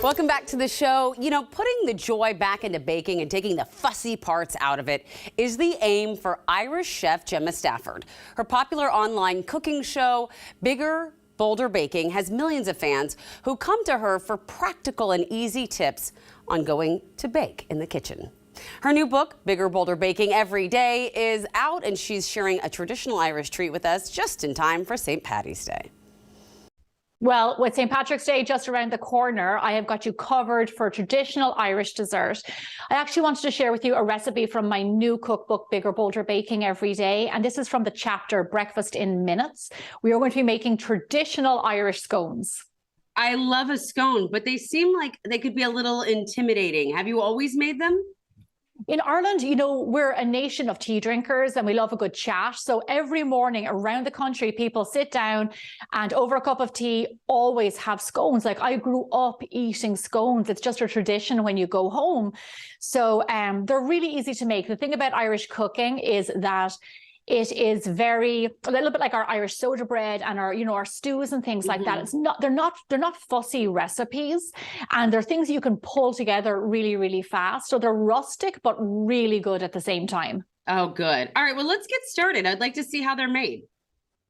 Welcome back to the show. You know, putting the joy back into baking and taking the fussy parts out of it is the aim for Irish chef Gemma Stafford. Her popular online cooking show, Bigger, Bolder Baking, has millions of fans who come to her for practical and easy tips on going to bake in the kitchen. Her new book, Bigger, Bolder Baking Every Day, is out, and she's sharing a traditional Irish treat with us just in time for St. Paddy's Day. Well, with St. Patrick's Day just around the corner, I have got you covered for traditional Irish dessert. I actually wanted to share with you a recipe from my new cookbook, Bigger, Bolder Baking Every Day. And this is from the chapter Breakfast in Minutes. We are going to be making traditional Irish scones. I love a scone, but they seem like they could be a little intimidating. Have you always made them? In Ireland, you know, we're a nation of tea drinkers and we love a good chat. So every morning around the country, people sit down and over a cup of tea always have scones. Like, I grew up eating scones. It's just a tradition when you go home. So they're really easy to make. The thing about Irish cooking is that it is a little bit like our Irish soda bread and our, our stews and things like that. They're not fussy recipes, and they're things you can pull together really, really fast. So they're rustic, but really good at the same time. Oh, good. All right, well, let's get started. I'd like to see how they're made.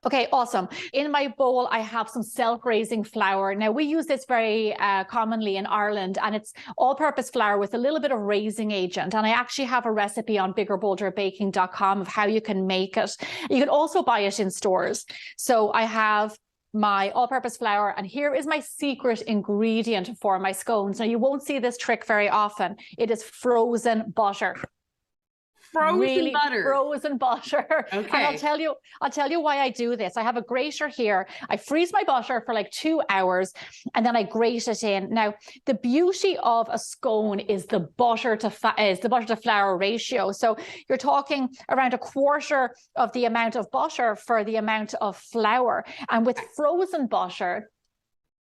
Okay, awesome. In my bowl, I have some self-raising flour. Now, we use this very commonly in Ireland, and it's all-purpose flour with a little bit of raising agent. And I actually have a recipe on biggerbolderbaking.com of how you can make it. You can also buy it in stores. So I have my all-purpose flour, and here is my secret ingredient for my scones. Now, you won't see this trick very often. It is frozen butter. Frozen butter. Frozen butter. Okay. And I'll tell you why I do this. I have a grater here. I freeze my butter for like 2 hours and then I grate it in. Now, the beauty of a scone is the butter to flour ratio. So you're talking around a quarter of the amount of butter for the amount of flour. And with frozen butter,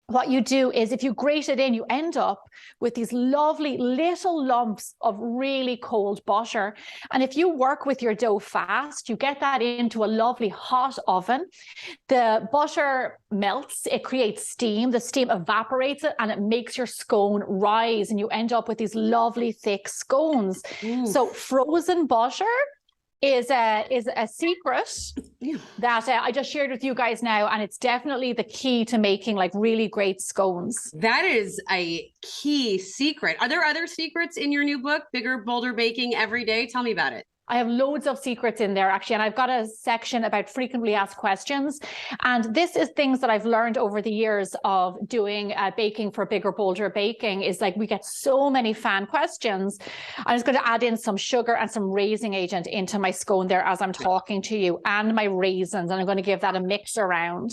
what you do is, if you grate it in, you end up with these lovely little lumps of really cold butter. And if you work with your dough fast, you get that into a lovely hot oven. The butter melts, it creates steam, the steam evaporates it, and it makes your scone rise, and you end up with these lovely thick scones. So frozen butter is a secret that I just shared with you guys now, and it's definitely the key to making like really great scones. That is a key secret. Are there other secrets in your new book, Bigger, Bolder Baking Every Day? Tell me about it. I have loads of secrets in there, actually, and I've got a section about frequently asked questions. And this is things that I've learned over the years of doing baking for Bigger, Bolder Baking. Is like, we get so many fan questions. I'm just going to add in some sugar and some raising agent into my scone there as I'm talking to you, and my raisins, and I'm going to give that a mix around.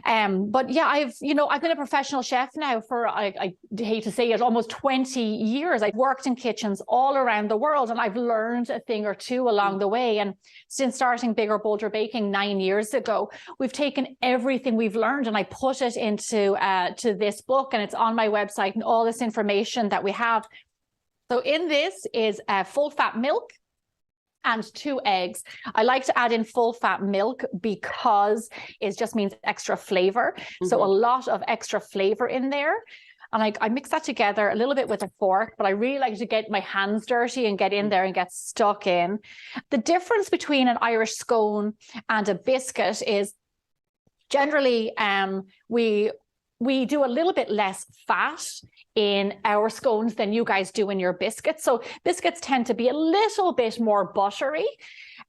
But yeah, I've been a professional chef now for, I hate to say it, almost 20 years. I've worked in kitchens all around the world, and I've learned a thing or two along the way. And since starting Bigger, Bolder Baking 9 years ago, we've taken everything we've learned and I put it into to this book, and it's on my website and all this information that we have. So in this is full fat milk and 2 eggs. I like to add in full fat milk because it just means extra flavor. So a lot of extra flavor in there. And I mix that together a little bit with a fork, but I really like to get my hands dirty and get in there and get stuck in. The difference between an Irish scone and a biscuit is generally we do a little bit less fat in our scones than you guys do in your biscuits. So biscuits tend to be a little bit more buttery,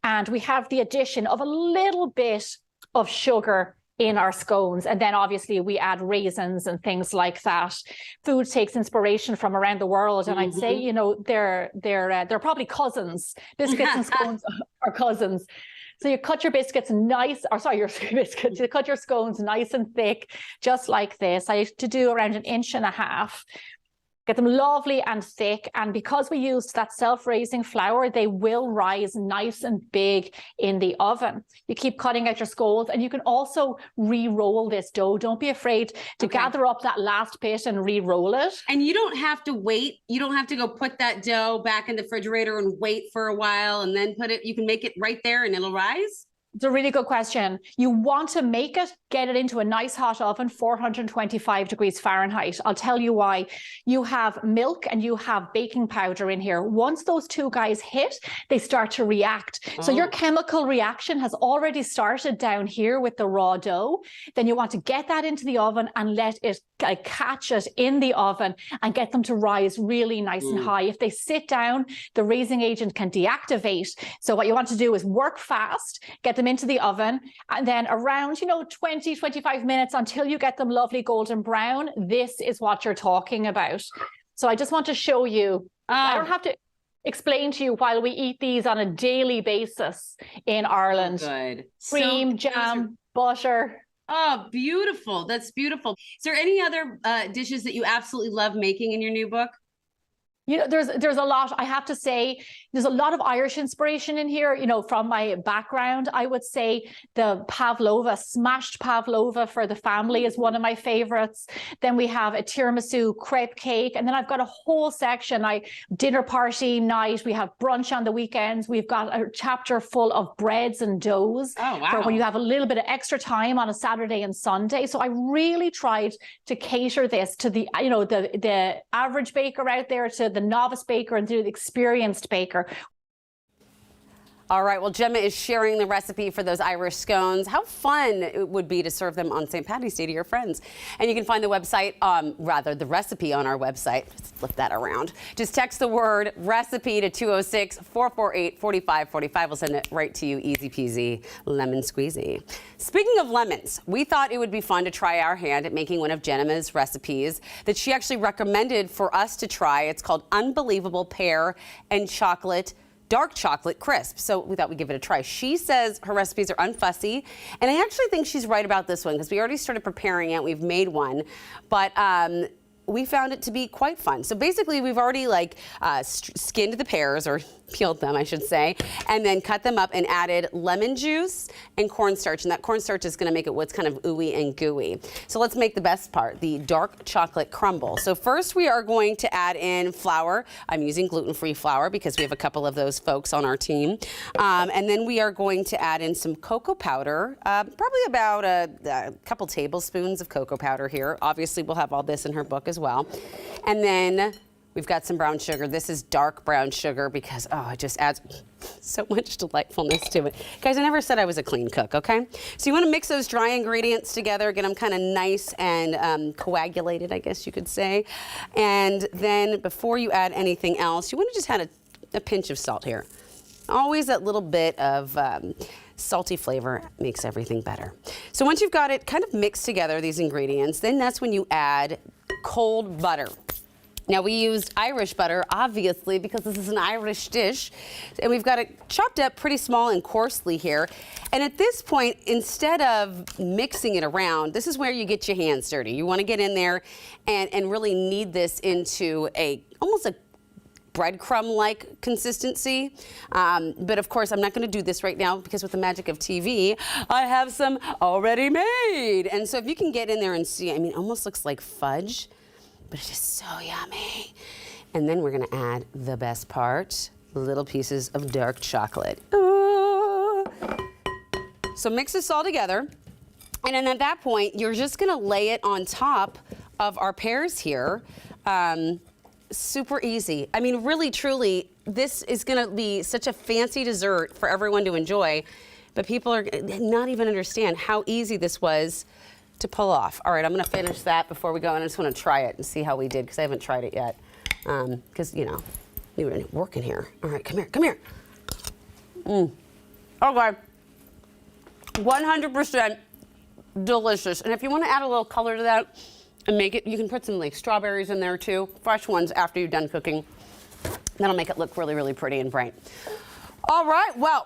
and we have the addition of a little bit of sugar in our scones, and then obviously we add raisins and things like that. Food takes inspiration from around the world, and I'd say they're probably cousins. Biscuits and scones are cousins. So you cut your biscuits you cut your scones nice and thick, just like this. I used to do around 1.5 inches. Get them lovely and thick, and because we used that self-raising flour, they will rise nice and big in the oven. You keep cutting out your scones, and you can also re-roll this dough. Don't be afraid to gather up that last bit and re-roll it. And you don't have to wait. You don't have to go put that dough back in the refrigerator and wait for a while and then put it. You can make it right there and it'll rise. It's a really good question. You want to make it, get it into a nice hot oven, 425 degrees Fahrenheit. I'll tell you why. You have milk and you have baking powder in here. Once those two guys hit, they start to react. So your chemical reaction has already started down here with the raw dough. Then you want to get that into the oven and let it catch it in the oven and get them to rise really nice and high. If they sit down, the raising agent can deactivate. So what you want to do is work fast, get them into the oven, and then around, 20, 25 minutes until you get them lovely golden brown. This is what you're talking about. So I just want to show you. I don't have to explain to you while we eat these on a daily basis in Ireland. Good. Cream, jam, butter. Oh, beautiful. That's beautiful. Is there any other dishes that you absolutely love making in your new book? There's a lot. I have to say, there's a lot of Irish inspiration in here, from my background. I would say the pavlova, smashed pavlova for the family is one of my favorites. Then we have a tiramisu crepe cake. And then I've got a whole section, dinner party night. We have brunch on the weekends. We've got a chapter full of breads and doughs for when you have a little bit of extra time on a Saturday and Sunday. So I really tried to cater this to the average baker out there, to the novice baker, and to the experienced baker. All right, well, Gemma is sharing the recipe for those Irish scones. How fun it would be to serve them on St. Paddy's Day to your friends. And you can find the website, the recipe on our website. Let's flip that around. Just text the word recipe to 206-448-4545. We'll send it right to you, easy peasy, lemon squeezy. Speaking of lemons, we thought it would be fun to try our hand at making one of Gemma's recipes that she actually recommended for us to try. It's called Unbelievable Pear and Chocolate Dark Chocolate Crisp. So we thought we'd give it a try. She says her recipes are unfussy, and I actually think she's right about this one because we already started preparing it. We've made one, but we found it to be quite fun. So basically, we've already skinned the pears, or peeled them, I should say, and then cut them up and added lemon juice and cornstarch. And that cornstarch is going to make it what's kind of ooey and gooey. So let's make the best part, the dark chocolate crumble. So first we are going to add in flour. I'm using gluten-free flour because we have a couple of those folks on our team. And then we are going to add in some cocoa powder, probably about a couple tablespoons of cocoa powder here. Obviously, we'll have all this in her book as well. And then we've got some brown sugar. This is dark brown sugar because, it just adds so much delightfulness to it. Guys, I never said I was a clean cook, okay? So you want to mix those dry ingredients together, get them kind of nice and coagulated, I guess you could say. And then before you add anything else, you want to just add a pinch of salt here. Always that little bit of salty flavor makes everything better. So once you've got it kind of mixed together, these ingredients, then that's when you add cold butter. Now, we used Irish butter, obviously, because this is an Irish dish, and we've got it chopped up pretty small and coarsely here. And at this point, instead of mixing it around, this is where you get your hands dirty. You want to get in there and really knead this into almost a breadcrumb-like consistency. But of course, I'm not going to do this right now because with the magic of TV, I have some already made. And so if you can get in there and see, it almost looks like fudge, but it's just so yummy. And then we're gonna add the best part, little pieces of dark chocolate. Ooh. So mix this all together. And then at that point, you're just gonna lay it on top of our pears here. Super easy. Really, truly, this is gonna be such a fancy dessert for everyone to enjoy, but people are not even understand how easy this was to pull off. All right, I'm gonna finish that before we go, and I just wanna try it and see how we did, because I haven't tried it yet. Because, we were working here. All right, come here. Okay, 100% delicious. And if you wanna add a little color to that and make it, you can put some strawberries in there too, fresh ones after you're done cooking. That'll make it look really, really pretty and bright. All right, well,